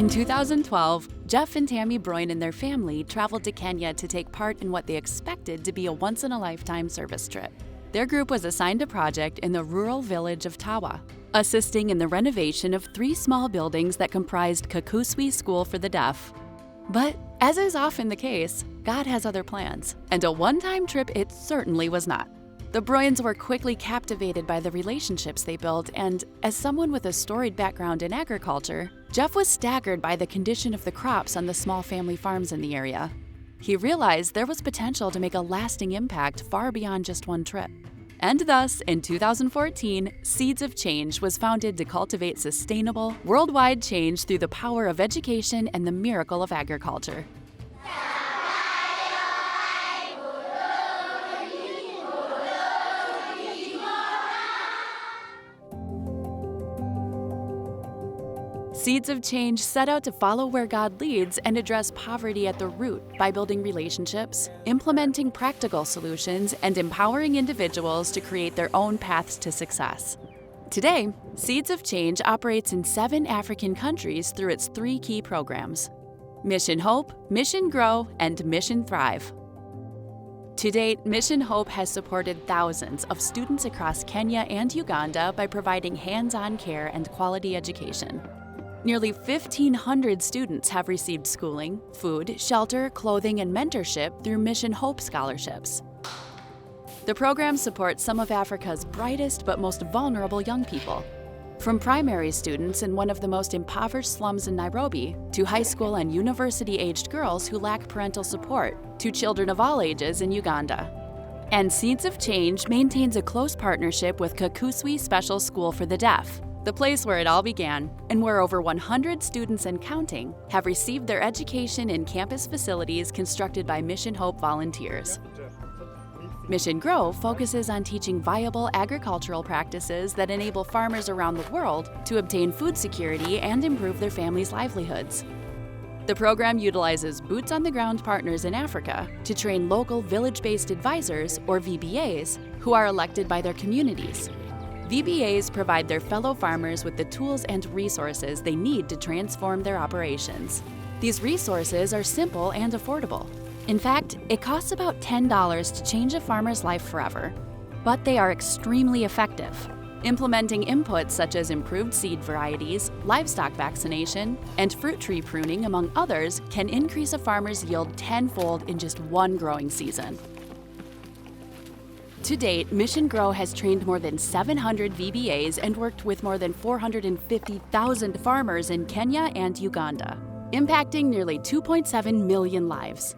In 2012, Jeff and Tammy Broyne and their family traveled to Kenya to take part in what they expected to be a once-in-a-lifetime service trip. Their group was assigned a project in the rural village of Tawa, assisting in the renovation of 3 small buildings that comprised Kakuswi School for the Deaf. But, as is often the case, God has other plans, and a one-time trip it certainly was not. The Broynes were quickly captivated by the relationships they built, and as someone with a storied background in agriculture, Jeff was staggered by the condition of the crops on the small family farms in the area. He realized there was potential to make a lasting impact far beyond just one trip. And thus, in 2014, Seeds of Change was founded to cultivate sustainable, worldwide change through the power of education and the miracle of agriculture. Seeds of Change set out to follow where God leads and address poverty at the root by building relationships, implementing practical solutions, and empowering individuals to create their own paths to success. Today, Seeds of Change operates in 7 African countries through its 3 key programs: Mission Hope, Mission Grow, and Mission Thrive. To date, Mission Hope has supported thousands of students across Kenya and Uganda by providing hands-on care and quality education. Nearly 1,500 students have received schooling, food, shelter, clothing, and mentorship through Mission Hope scholarships. The program supports some of Africa's brightest but most vulnerable young people. From primary students in one of the most impoverished slums in Nairobi, to high school and university-aged girls who lack parental support, to children of all ages in Uganda. And Seeds of Change maintains a close partnership with Kakuswi Special School for the Deaf, the place where it all began, and where over 100 students and counting have received their education in campus facilities constructed by Mission Hope volunteers. Mission Grow focuses on teaching viable agricultural practices that enable farmers around the world to obtain food security and improve their families' livelihoods. The program utilizes boots-on-the-ground partners in Africa to train local village-based advisors, or VBAs, who are elected by their communities. VBAs provide their fellow farmers with the tools and resources they need to transform their operations. These resources are simple and affordable. In fact, it costs about $10 to change a farmer's life forever. But they are extremely effective. Implementing inputs such as improved seed varieties, livestock vaccination, and fruit tree pruning, among others, can increase a farmer's yield tenfold in just one growing season. To date, Mission Grow has trained more than 700 VBAs and worked with more than 450,000 farmers in Kenya and Uganda, impacting nearly 2.7 million lives.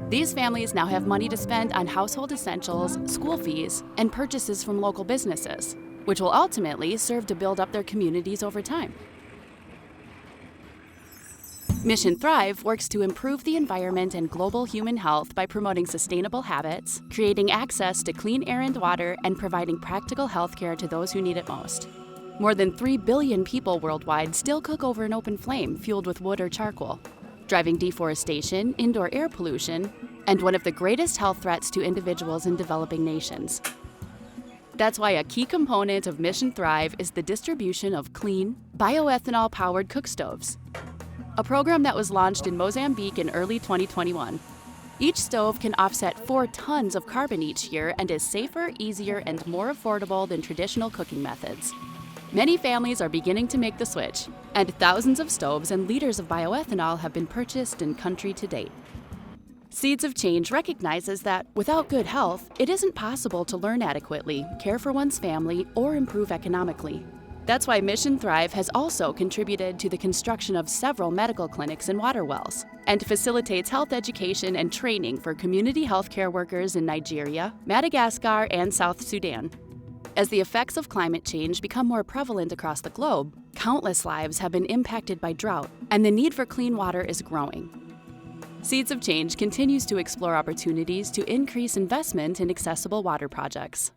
These families now have money to spend on household essentials, school fees, and purchases from local businesses, which will ultimately serve to build up their communities over time. Mission Thrive works to improve the environment and global human health by promoting sustainable habits, creating access to clean air and water, and providing practical health care to those who need it most. More than 3 billion people worldwide still cook over an open flame fueled with wood or charcoal, driving deforestation, indoor air pollution, and one of the greatest health threats to individuals in developing nations. That's why a key component of Mission Thrive is the distribution of clean, bioethanol-powered cook stoves, a program that was launched in Mozambique in early 2021. Each stove can offset 4 tons of carbon each year and is safer, easier, and more affordable than traditional cooking methods. Many families are beginning to make the switch, and thousands of stoves and liters of bioethanol have been purchased in country to date. Seeds of Change recognizes that without good health, it isn't possible to learn adequately, care for one's family, or improve economically. That's why Mission Thrive has also contributed to the construction of several medical clinics and water wells, and facilitates health education and training for community healthcare workers in Nigeria, Madagascar, and South Sudan. As the effects of climate change become more prevalent across the globe, countless lives have been impacted by drought, and the need for clean water is growing. Seeds of Change continues to explore opportunities to increase investment in accessible water projects.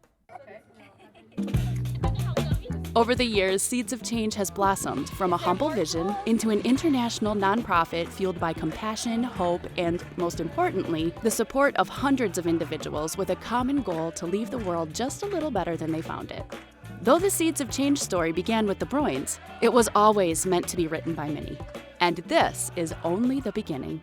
Over the years, Seeds of Change has blossomed from a humble vision into an international nonprofit fueled by compassion, hope, and, most importantly, the support of hundreds of individuals with a common goal to leave the world just a little better than they found it. Though the Seeds of Change story began with the Broynes, it was always meant to be written by many. And this is only the beginning.